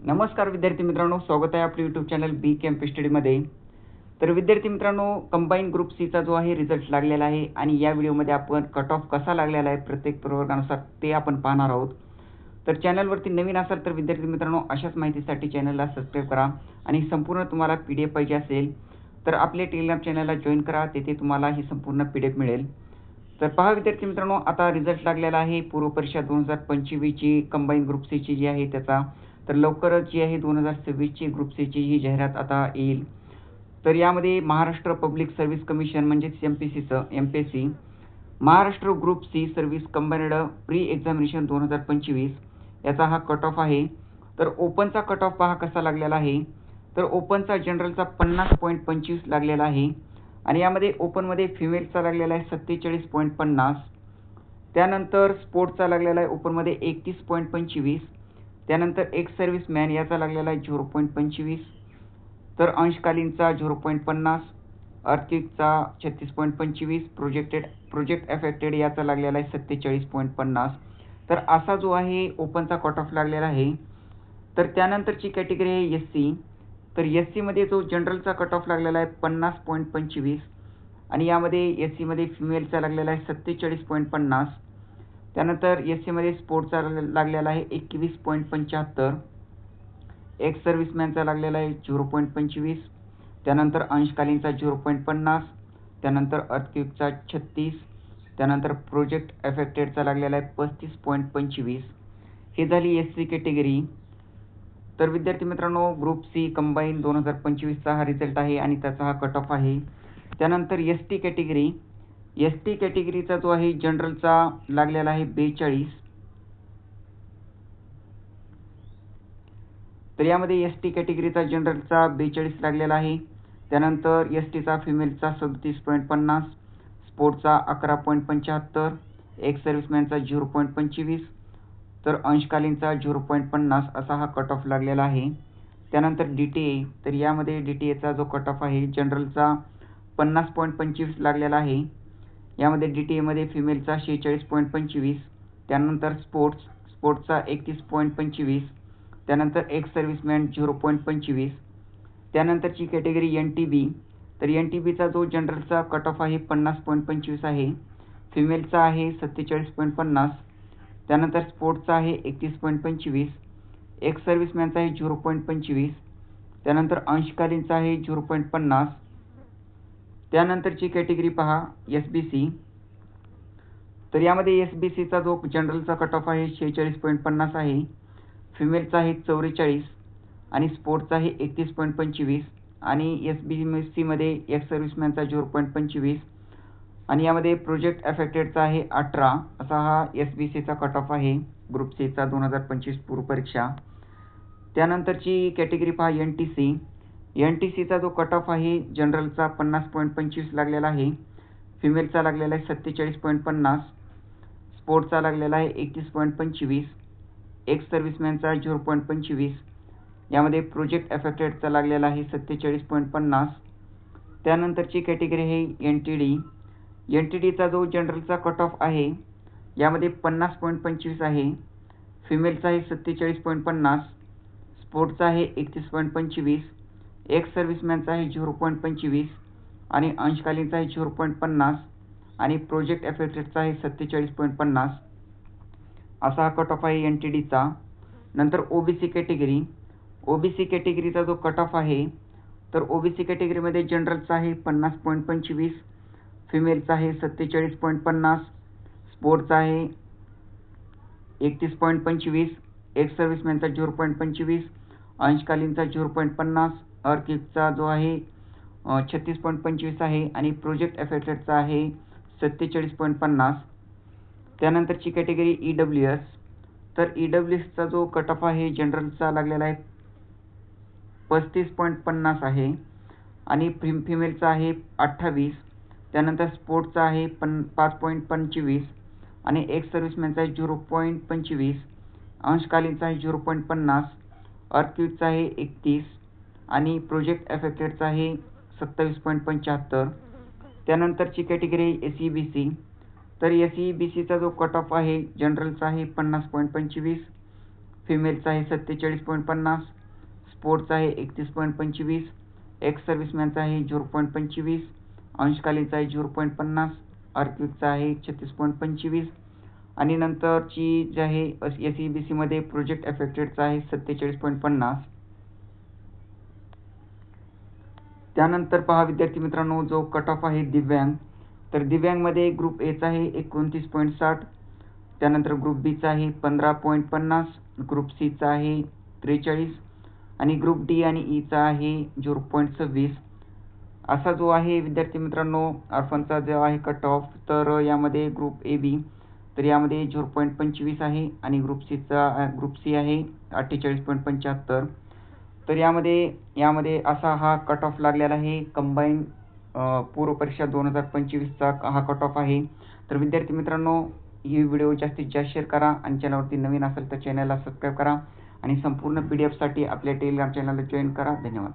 नमस्कार विद्यार्थी मित्रांनो, स्वागत आहे आपलं यूट्यूब चॅनल बी कॅम्प स्टडीमध्ये. तर विद्यार्थी मित्रांनो, कंबाईन ग्रुप सीचा जो आहे रिझल्ट लागलेला आहे आणि या व्हिडिओमध्ये आपण कट ऑफ कसा लागलेला आहे प्रत्येक प्रवर्गानुसार ते आपण पाहणार आहोत. तर चॅनलवरती नवीन असाल तर विद्यार्थी मित्रांनो, अशाच माहितीसाठी चॅनलला सबस्क्राईब करा आणि संपूर्ण तुम्हाला PDF पाहिजे असेल तर आपल्या टेलिग्राम चॅनलला जॉईन करा, तेथे तुम्हाला ही संपूर्ण PDF मिळेल. तर पहा विद्यार्थी मित्रांनो, आता रिझल्ट लागलेला आहे पूर्व परीक्षा 2025ची कंबाईन ग्रुप सीची जी आहे त्याचा. तर लवकरच जी आहे 2026ची ग्रुप सीची ही जाहिरात आता येईल. तर यामध्ये महाराष्ट्र पब्लिक सर्व्हिस कमिशन म्हणजेच MPSC Maharashtra group C service combined pre examination 2025 याचा हा कट ऑफ आहे. तर ओपनचा कट ऑफ पहा कसा लागलेला आहे. तर ओपनचा जनरलचा 50.25 लागलेला आहे आणि यामध्ये ओपनमध्ये फिमेलचा लागलेला आहे 47.50. त्यानंतर स्पोर्ट्सचा लागलेला आहे ओपनमध्ये 31.25. त्यानंतर एक्स सर्व्हिसमॅन याचा लागलेला आहे 0.25. तर अंशकालीनचा 0.50. अर्थक्वेकचा 36.25. प्रोजेक्ट अफेक्टेड याचा लागलेला आहे 47.50. तर असा जो आहे ओपनचा कट ऑफ लागलेला आहे. तर त्यानंतरची कॅटेगरी आहे SC. तर SCमध्ये जो जनरलचा कट ऑफ लागलेला आहे 50.25 आणि यामध्ये SCमध्ये फिमेलचा लागलेला आहे 47.50. त्यानंतर SCमध्ये स्पोर्ट्सचा लागलेला आहे 21.75. एक्स सर्व्हिसमॅनचा लागलेला आहे 0.25. त्यानंतर अंशकालीनचा 0.50. त्यानंतर अर्थक्वेकचा 36. त्यानंतर प्रोजेक्ट अफेक्टेडचा लागलेला आहे 35.25. ही झाली SC कॅटेगरी. तर विद्यार्थी मित्रांनो, ग्रुप सी कंबाईन 2025चा हा रिझल्ट आहे आणि त्याचा हा कट ऑफ आहे. त्यानंतर ST कॅटेगरी. ST कॅटेगरीचा जो आहे जनरलचा लागलेला आहे 42. तर यामध्ये ST कॅटेगरीचा जनरलचा 42 लागलेला आहे. त्यानंतर STचा फिमेलचा 37.50. स्पोर्ट्सचा 11.75. एक्स सर्व्हिसमॅनचा 0.25. तर अंशकालीनचा 0.50 असा हा कट ऑफ लागलेला आहे. त्यानंतर DTA. तर यामध्ये DTAचा जो कट ऑफ आहे जनरलचा 50.25 लागलेला आहे. यामध्ये DTAमध्ये फिमेलचा 46.25. त्यानंतर स्पोर्ट्सचा 31.25. त्यानंतर एक्स सर्व्हिसमॅन 0.25. त्यानंतरची कॅटेगरी NTB. तर NTBचा जो जनरलचा कट ऑफ आहे 50.25 आहे. फिमेलचा आहे 47.50. त्यानंतर स्पोर्ट्सचा आहे 31.25. एक्स सर्व्हिसमॅनचा आहे 0.25. त्यानंतर अंशकालीनचा आहे 0.50. त्यानंतरची कॅटेगरी पहा SBC. तर यामध्ये SBCचा जो जनरलचा कट ऑफ आहे 46.50 आहे. फिमेलचा आहे 44 आणि स्पोर्ट्सचा आहे 31.25 आणि SBCमध्ये एक्स सर्व्हिसमॅनचा 0.25 आणि यामध्ये प्रोजेक्ट अफेक्टेडचा आहे 18. असा हा SBCचा कट ऑफ आहे ग्रुप सीचा 2025 पूर्व परीक्षा. त्यानंतरची कॅटेगरी पहा NTC. NTCचा जो कट ऑफ आहे जनरलचा 50.25 लागलेला आहे. फिमेलचा लागलेला आहे 47.50. स्पोर्ट्सचा लागलेला आहे 31.25. एक्स सर्व्हिसमॅनचा 0.25. यामध्ये प्रोजेक्ट अफेक्टेडचा लागलेला आहे 47.50. त्यानंतरची कॅटेगरी आहे NTD. NTDचा जो जनरलचा कट ऑफ आहे यामध्ये 50.25 आहे. फिमेलचा आहे 47.50. स्पोर्ट्सचा आहे 31.25. एक्स सर्व्हिसमॅनचा आहे 0.25 आणि अंशकालीनचा आहे 0.50 आणि प्रोजेक्ट अफेक्टेडचा आहे 47.50. असा हा कट ऑफ आहे NTDचा. नंतर OBC कॅटेगरी. OBC कॅटेगरीचा जो कट ऑफ आहे तर OBC कॅटेगरीमध्ये जनरलचा आहे 50.25. फिमेलचा आहे 47.50. स्पोर्ट्सचा आहे 31.25. एक्स सर्व्हिसमॅनचा 0.25. अंशकालीनचा 0.50. अर्थक्वेकचा जो आहे 36.25 आहे आणि प्रोजेक्ट अफेक्टेडचा आहे 47.50. त्यानंतरची कॅटेगरी EWS. तर EWSचा जो कट ऑफ आहे जनरलचा लागलेला आहे 35.50 आहे आणि फिमेलचा आहे 28. त्यानंतर स्पोर्ट्सचा आहे 5.25 आणि एक्स सर्व्हिसमॅनचा आहे 0.25. अंशकालीनचा आहे 0.50. अर्थक्वेकचा आहे 31 आणि प्रोजेक्ट अफेक्टेडचा आहे 27.75. त्यानंतरची कॅटेगरी SEBC. तर SEBCचा जो कट ऑफ आहे जनरलचा आहे 50.25. फिमेलचा आहे 47.50, स्पोर्ट्सचा आहे 31.25, एक्स सर्व्हिसमॅनचा आहे 0.25, अंशकालीनचा आहे 0.50, अर्थक्विकचा आहे 36.25 आणि नंतरची जी आहे SEBC मध्ये प्रोजेक्ट अफेक्टेडचा आहे 47.50. त्यानंतर पहा विद्यार्थी मित्रांनो, जो कट ऑफ आहे दिव्यांग, तर दिव्यांगमध्ये ग्रुप एचा आहे 29.60, त्यानंतर ग्रुप बीचा आहे 15.50, ग्रुप सीचा आहे 43 आणि ग्रुप डी आणि ईचा आहे 0.26. असा जो आहे विद्यार्थी मित्रांनो ऑर्फनचा जो आहे कट ऑफ, तर यामध्ये ग्रुप ए बी, तर यामध्ये 0.25 आहे आणि ग्रुप सी आहे 48.75. तर यामध्ये असा हा कट ऑफ लागलेला आहे. कंबाईन पूर्व परीक्षा 2025चा हा कट ऑफ आहे. तर विद्यार्थी मित्रांनो, ही व्हिडिओ जास्तीत जास्त शेअर करा आणि चॅनलवरती नवीन असेल तर चॅनलला सबस्क्राईब करा आणि संपूर्ण PDF साठी आपल्या टेलिग्राम चॅनलला जॉईन करा. धन्यवाद.